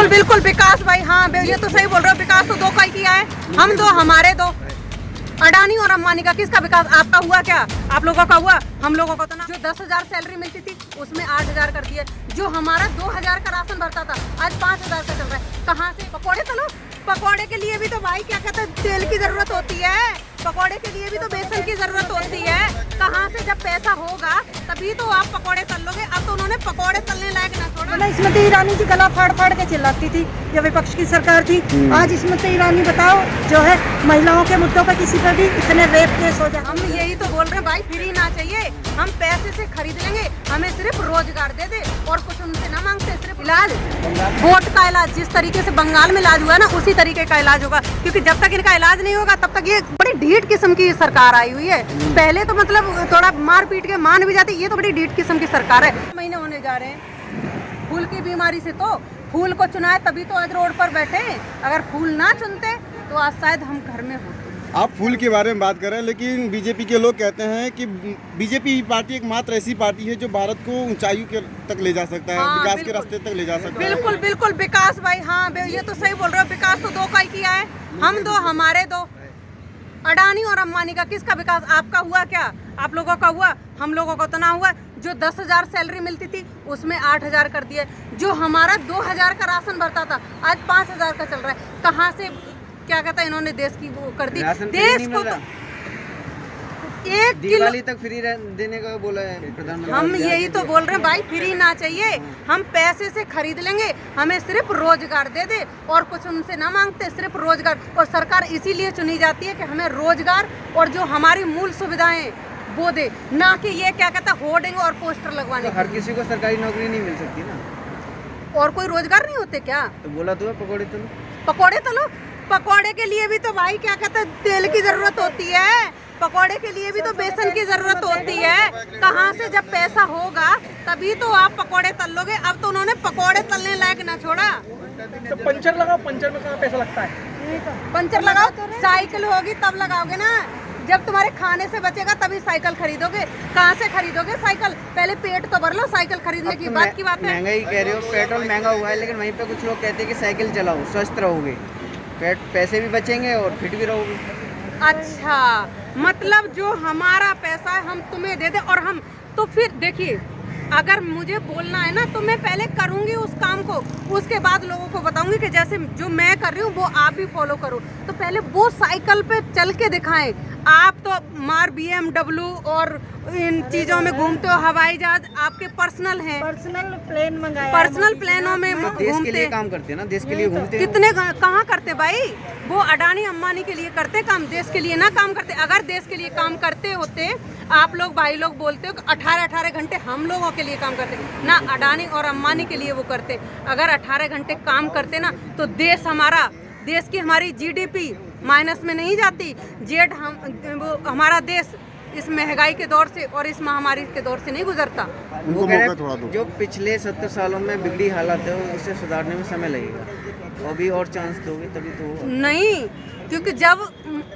बिल्कुल बिल्कुल विकास भाई, हाँ ये तो सही बोल रहे हो। विकास तो दो का ही किया है, हम दो हमारे दो। अडानी और अंबानी का किसका विकास? आपका हुआ क्या? आप लोगों का हुआ? हम लोगों को तो ना। जो 10,000 सैलरी मिलती थी उसमें 8,000 कर दिए। जो हमारा 2,000 का राशन भरता था आज 5,000 का चल रहा है। कहाँ से? पकौड़े तलो। पकौड़े के लिए भी तो भाई क्या कहते हैं, तेल की जरूरत होती है। पकौड़े के लिए भी तो बेसन की जरूरत होती है। कहाँ से? जब पैसा होगा तभी तो आप पकौड़े तल लोगे। अब तो उन्होंने पकौड़े तलने लायक ना छोड़ा। स्मृति ईरानी जी गला फाड़ फाड़ के चिल्लाती थी जब विपक्ष की सरकार थी। आज स्मृति ईरानी बताओ जो है महिलाओं के मुद्दों पर किसी पर भी इतने रेप केस हो जाए। हम यही तो बोल रहे हैं भाई, फ्री ना चाहिए, हम पैसे से खरीद लेंगे, हमें सिर्फ रोजगार दे दे और कुछ उनसे ना मांगते। सिर्फ इलाज, वोट का इलाज, जिस तरीके से बंगाल में इलाज हुआ ना उसी तरीके का इलाज होगा। क्योंकि जब तक इनका इलाज नहीं होगा तब तक ये बड़ी ढीठ किस्म की सरकार आई हुई है। पहले तो मतलब थोड़ा मार पीट के मान भी जाती, ये तो बड़ी ढीठ किस्म की सरकार है। महीने होने जा रहे हैं फूल की बीमारी से, तो फूल को चुनाए तभी तो आज रोड पर बैठे। अगर फूल ना चुनते तो आज शायद हम घर में होते। आप फूल के बारे में बात कर रहे हैं, लेकिन बीजेपी के लोग कहते हैं कि बीजेपी पार्टी एकमात्र ऐसी पार्टी है जो भारत को ऊंचाइयों के तक ले जा सकता है, विकास के रास्ते तक ले जा सकता है। बिल्कुल बिल्कुल विकास भाई, हाँ ये तो सही बोल रहे हो। विकास तो दो का ही किया है, हम दो हमारे दो। अडानी और अंबानी का किसका विकास? आपका हुआ क्या? आप लोगों का हुआ? हम लोगों को तो ना हुआ। जो 10,000 सैलरी मिलती थी उसमें 8,000 कर दिए। जो हमारा 2,000 का राशन भरता था आज 5,000 का चल रहा है। कहाँ से? क्या कहता है, इन्होंने देश की वो कर दी। देश को तो 1 दिवाली तक फ्री देने का बोला है प्रधानमंत्री। हम यही तो बोल रहे हैं भाई, फ्री ना चाहिए, हम पैसे से खरीद लेंगे, हमें सिर्फ रोजगार दे दे और कुछ उनसे ना मांगते। सिर्फ रोजगार। और सरकार इसीलिए चुनी जाती है कि हमें रोजगार और जो हमारी मूल सुविधाएं वो दे, ना कि ये क्या कहता है होर्डिंग और पोस्टर लगवाने। तो हर किसी को सरकारी नौकरी नहीं मिल सकती ना। और कोई रोजगार नहीं होते क्या? तो बोला तो है पकौड़े तलो। पकौड़े तलो। पकौड़े के लिए भी तो भाई क्या कहते हैं तेल की जरूरत होती है। पकौड़े के लिए भी तो बेसन की जरूरत होती है। कहाँ से? जब पैसा होगा तभी तो आप पकौड़े तल लोगे। अब तो उन्होंने पकौड़े तलने लायक ना छोड़ा। तो पंचर लगाओ, पंचर में कहाँ पैसा लगता है? पंचर लगाओ, साइकिल होगी तब लगाओगे ना। जब तुम्हारे खाने से बचेगा तभी साइकिल खरीदोगे। कहाँ से खरीदोगे साइकिल? पहले पेट तो भर लो, साइकिल खरीदने की बात की बात है। महंगाई कह रहे हो, पेट्रोल महंगा हुआ है, लेकिन वहीं पे कुछ लोग कहते हैं कि साइकिल चलाओ, स्वस्थ रहोगे, पैसे भी बचेंगे और फिट भी रहोगे। अच्छा, मतलब जो हमारा पैसा है हम तुम्हें दे दे और हम तो फिर देखिए, अगर मुझे बोलना है ना तो मैं पहले करूंगी उस काम को, उसके बाद लोगों को बताऊंगी कि जैसे जो मैं कर रही हूँ वो आप भी फॉलो करो। तो पहले वो साइकिल पे चल के दिखाएं। आप तो मार BMW और इन चीजों में घूमते हो, हवाई जहाज आपके पर्सनल हैं, पर्सनल प्लेन मंगाया, पर्सनल प्लेनों में देश के लिए काम करते हैं ना, देश के लिए घूमते हैं। कितने कहाँ करते भाई? वो अडानी अंबानी के लिए करते काम, देश के लिए ना काम करते। अगर देश के लिए काम करते होते, आप लोग भाई लोग बोलते हो 18-18 घंटे हम लोगों के लिए काम करते ना, अडानी और अंबानी के लिए वो करते। अगर 18 घंटे काम करते ना तो देश हमारा, देश की हमारी GDP माइनस में नहीं जाती। हमारा देश इस महंगाई के दौर से और इस महामारी के दौर से नहीं गुजरता। उनको मौका थोड़ा दो। जो पिछले 70 सालों में बिगड़ी हालत है उसे सुधारने में समय लगेगा, अभी और चांस दोगे तभी तो होगा। नहीं, क्योंकि जब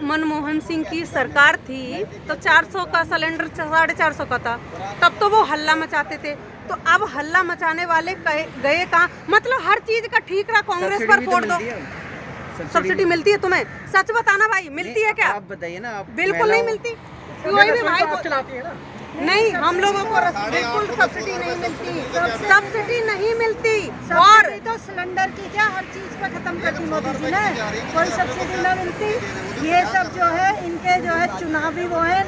मनमोहन सिंह की सरकार थी तो 400 का सिलेंडर 450 का था, तब तो वो हल्ला मचाते थे। तो अब हल्ला मचाने वाले गए कहाँ? मतलब हर चीज का ठीक रहा, कांग्रेस पर फोड़ दो। सब्सिडी मिलती है तुम्हें? सच बताना भाई, मिलती है क्या? आप बताइए ना। आप बिल्कुल नहीं मिलती। कोई भी भाई चलाती है ना? नहीं, हम लोगों को बिल्कुल सब्सिडी नहीं मिलती, सब्सिडी नहीं मिलती। और तो सिलेंडर की क्या हर चीज पे खत्म कर दी मोदी जी ने, कोई सब्सिडी नहीं मिलती। ये सब जो है इनके जो है चुनावी वो है,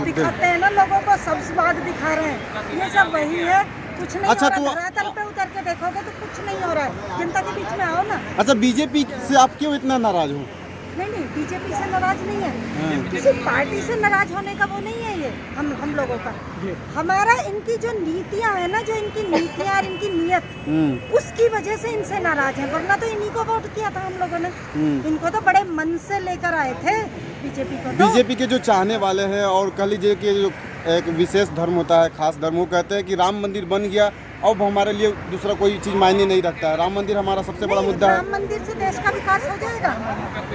दिखाते हैं ना लोगों को, सब स्वाद दिखा रहे हैं, ये सब वही है। कुछ नहीं अच्छा, हो रहा है। धरातल पे उतर के देखोगे तो कुछ नहीं हो रहा है। जनता के बीच में आओ ना। अच्छा, बीजेपी से आप क्यों इतना नाराज हो? नहीं, बीजेपी से नाराज नहीं है, किसी पार्टी से नाराज होने का वो नहीं है। ये हम लोगों का, हमारा इनकी जो नीतियां है ना, जो इनकी नीतियां और इनकी नीयत, उसकी वजह से इनसे नाराज है। वरना तो इन्हीं को वोट किया था हम लोगों ने। इनको तो बड़े मन से लेकर आए थे बीजेपी को। बीजेपी के जो चाहने वाले हैं और कह लीजिए कि जो एक विशेष धर्म होता है, खास धर्म, वो कहते हैं कि राम मंदिर बन गया अब हमारे लिए दूसरा कोई चीज़ मायने नहीं रखता है। राम मंदिर हमारा सबसे बड़ा मुद्दा है। राम मंदिर से देश का विकास हो जाएगा,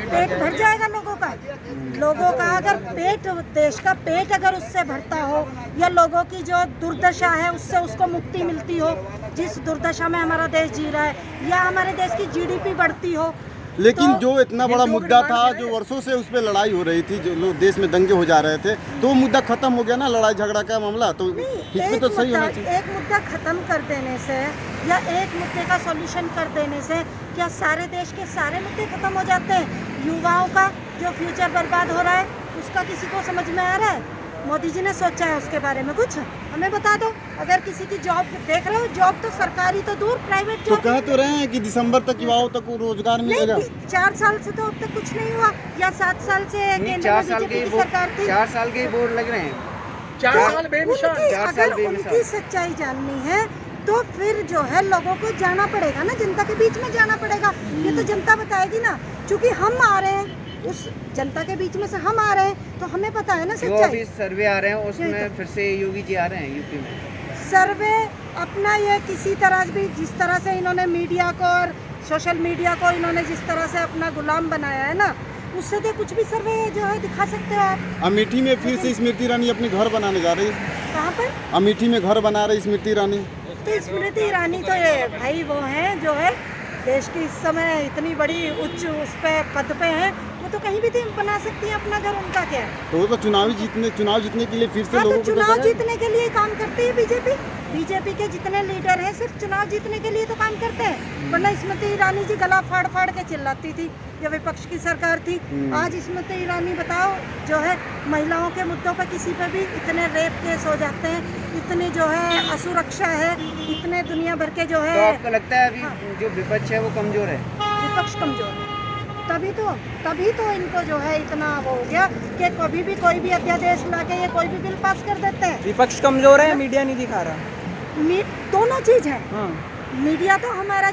पेट भर जाएगा लोगों का। अगर देश का पेट अगर उससे भरता हो, या लोगों की जो दुर्दशा है उससे उसको मुक्ति मिलती हो, जिस दुर्दशा में हमारा देश जी रहा है, या हमारे देश की जीडीपी बढ़ती हो। लेकिन तो जो इतना बड़ा मुद्दा था, जो वर्षों से उस पर लड़ाई हो रही थी, जो लोग देश में दंगे हो जा रहे थे, तो वो मुद्दा खत्म हो गया ना, लड़ाई झगड़ा का मामला। तो इसमें तो सही होना चाहिए। एक मुद्दा खत्म कर देने से या एक मुद्दे का सॉल्यूशन कर देने से क्या सारे देश के सारे मुद्दे खत्म हो जाते हैं? युवाओं का जो फ्यूचर बर्बाद हो रहा है उसका किसी को समझ में आ रहा है? मोदी जी ने सोचा है उसके बारे में कुछ? हमें बता दो। अगर किसी की जॉब देख रहे हो, जॉब तो सरकारी तो दूर, प्राइवेट तो जॉब कह तो रहे हैं कि दिसंबर तक युवाओं तक रोजगार मिलेगा। 4 साल से तो अब तक कुछ नहीं हुआ, या 7 साल से केंद्र में बीजेपी की सरकार थी। 4 साल के बोर्ड लग रहे हैं। 4 साल बेमिसाल। अगर उनकी सच्चाई जाननी है तो फिर जो है लोगों को जाना पड़ेगा ना, जनता के बीच में जाना पड़ेगा। ये तो जनता बताएगी ना, क्योंकि हम आ रहे हैं उस जनता के बीच में से, हम आ रहे हैं तो हमें पता है ना जो सच्चाई। अभी सर्वे आ रहे हैं उसमें फिर से योगी जी आ रहे हैं यूपी में। सर्वे अपना ये किसी तरह भी, जिस तरह से इन्होंने मीडिया को और सोशल मीडिया को इन्होंने जिस तरह से अपना गुलाम बनाया है ना, उससे तो कुछ भी सर्वे जो है दिखा सकते हो आप। अमेठी में फिर से स्मृति ईरानी अपनी घर बनाने जा रही है। कहाँ पर? अमेठी में घर बना रही स्मृति ईरानी। तो स्मृति ईरानी तो ये भाई वो हैं जो है देश की इस समय इतनी बड़ी उच्च उस पे पद पे हैं, वो तो कहीं भी बना सकती है अपना घर। उनका क्या है? तो वो तो चुनाव जीतने के लिए फिर से हाँ, तो लोगों को चुनाव जीतने के लिए काम करती है बीजेपी के जितने लीडर हैं सिर्फ चुनाव जीतने के लिए तो काम करते हैं। वरना स्मृति ईरानी जी गला फाड़ फाड़ के चिल्लाती थी जब विपक्ष की सरकार थी। आज स्मृति ईरानी बताओ जो है महिलाओं के मुद्दों पर किसी पे भी इतने रेप केस हो जाते हैं, इतनी जो है असुरक्षा है, इतने दुनिया भर के जो तो है। आपको लगता है अभी जो विपक्ष है वो कमजोर है? विपक्ष कमजोर है, तभी तो इनको जो है इतना वो हो गया कि कभी भी कोई भी अध्यादेश लाके ये कोई भी बिल पास कर देते हैं। विपक्ष कमजोर है, मीडिया नहीं दिखा रहा। दोनों चीज है। मीडिया तो हमारा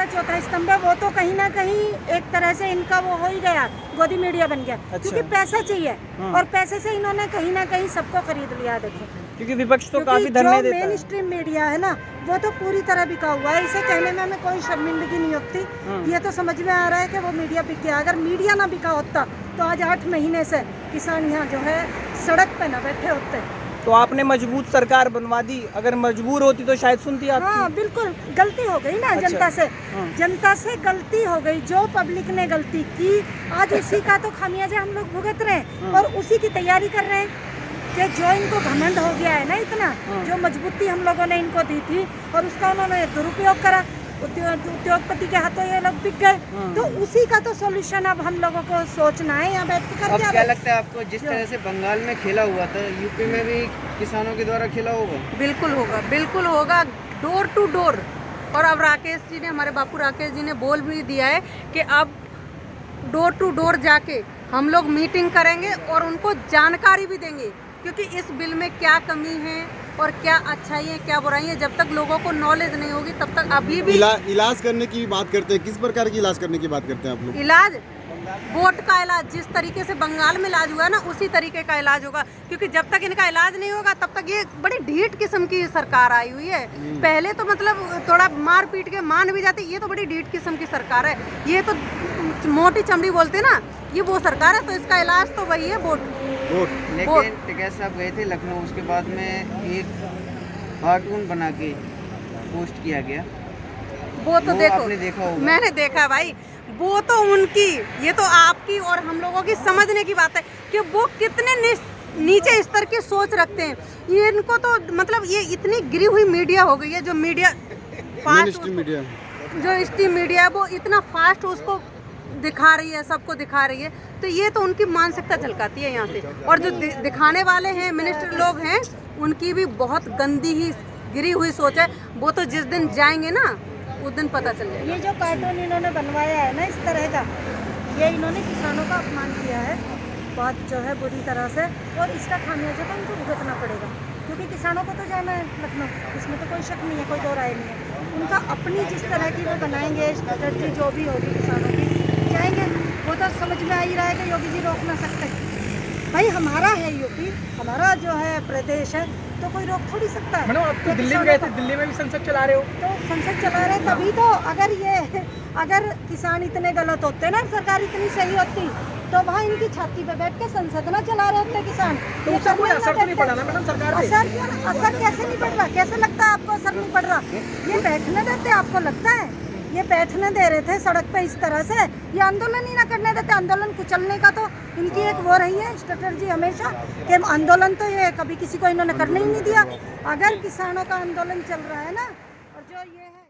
चौथा स्तंभ है, वो तो कहीं ना कहीं एक तरह से इनका वो हो ही गया, गोदी मीडिया बन गया। अच्छा। क्योंकि पैसा चाहिए और पैसे से इन्होंने कहीं ना कहीं सबको खरीद लिया। देखो क्योंकि विपक्ष तो काफी धरने देता है। मेन स्ट्रीम मीडिया है ना, वो तो पूरी तरह बिका हुआ है। इसे कहने में हमें कोई शर्मिंदगी नहीं होती। ये तो समझ में आ रहा है कि वो मीडिया बिक गया। अगर मीडिया ना बिका होता तो आज 8 महीने से किसान यहाँ जो है सड़क पे ना बैठे होते। तो आपने मजबूत सरकार बनवा दी, अगर मजबूर होती तो शायद सुनती आपकी। हाँ बिल्कुल, गलती हो गई ना। अच्छा। जनता से गलती हो गई। जो पब्लिक ने गलती की आज उसी का तो खामियाजा हम लोग भुगत रहे हैं और उसी की तैयारी कर रहे हैं कि जो इनको घमंड हो गया है ना इतना, जो मजबूती हम लोगों ने इनको दी थी और उसका उन्होंने दुरुपयोग करा। उद्योगपति के हाथों ये लोग बिक गए। तो उसी का तो सॉल्यूशन अब हम लोगों को सोचना है यहाँ बैठ कर। अब क्या लगता है आपको, जिस तरह से बंगाल में खेला हुआ था यूपी में भी किसानों के द्वारा खेला होगा? बिल्कुल होगा, डोर टू डोर। और अब राकेश जी ने, हमारे बापू राकेश जी ने बोल भी दिया है कि अब डोर टू डोर जाके हम लोग मीटिंग करेंगे और उनको जानकारी भी देंगे, क्योंकि इस बिल में क्या कमी है और क्या अच्छाई है क्या बुराई है। जब तक लोगों को नॉलेज नहीं होगी तब तक अभी भी इलाज करने की बात करते हैं। किस प्रकार की इलाज करने की बात करते हैं आप लोग? इलाज, वोट का इलाज, जिस तरीके से बंगाल में इलाज हुआ है ना उसी तरीके का इलाज होगा। क्योंकि जब तक इनका इलाज नहीं होगा तब तक ये बड़ी ढीठ किस्म की सरकार आई हुई है। पहले तो मतलब थोड़ा मार पीट के मान भी जाती, ये तो बड़ी ढीठ किस्म की सरकार है। ये तो मोटी चमड़ी बोलते ना, ये वो सरकार है। तो इसका इलाज तो वही है, वोट। लेकिन टिकैत साहब गए थे लखनऊ, उसके बाद में एक कार्टून बना के पोस्ट किया गया, वो तो देखो, आपने देखा होगा। मैंने देखा भाई। वो तो उनकी, ये तो आपकी और हम लोगों की समझने की बात है कि वो कितने नीचे स्तर की सोच रखते हैं। ये इनको तो मतलब ये इतनी गिरी हुई मीडिया हो गई है, जो मीडिया फास्ट, जो स्ट्रीम मीडिया है वो इतना फास्ट उसको दिखा रही है, सबको दिखा रही है। तो ये तो उनकी मानसिकता झलकाती है यहाँ से। और जो दिखाने वाले हैं मिनिस्टर लोग हैं, उनकी भी बहुत गंदी ही गिरी हुई सोच है। वो तो जिस दिन जाएंगे ना उस दिन पता चल जाएगा। ये जो कार्टून इन्होंने बनवाया है ना इस तरह का, ये इन्होंने किसानों का अपमान किया है बहुत जो है बुरी तरह से। और इसका खामियाजा तो इनको भुगतना पड़ेगा, क्योंकि किसानों को तो जाना है लखनऊ, इसमें तो कोई शक नहीं है, कोई दो राय नहीं है। उनका अपनी जिस तरह की वो बनाएंगे स्ट्रेटजी जो भी होगी किसानों की, जाएंगे। वो तो समझ में आ ही रहा है कि योगी जी रोक ना सकते। भाई हमारा है यूपी, हमारा जो है प्रदेश है, तो कोई रोक थोड़ी सकता है। मैडम आप तो दिल्ली में गए थे, दिल्ली में भी संसद चला रहे हो। तो संसद चला रहे तभी तो, अगर किसान इतने गलत होते ना, सरकार इतनी सही होती, तो वहाँ इनकी छाती पे बैठ के संसद ना चला रहे होते किसान। तो उसका कोई असर तो नहीं पड़ा ना मैडम सरकार पे? असर कैसे नहीं पड़ रहा? कैसे लगता है आपको असर नहीं पड़ रहा? ये बैठने देते आपको लगता है? ये बैठने दे रहे थे सड़क पे इस तरह से, ये आंदोलन ही ना करने देते। आंदोलन कुचलने का तो इनकी एक वो रही है स्ट्रेटजी हमेशा, कि आंदोलन तो ये कभी किसी को इन्होंने करने ही नहीं दिया। अगर किसानों का आंदोलन चल रहा है ना, और जो ये है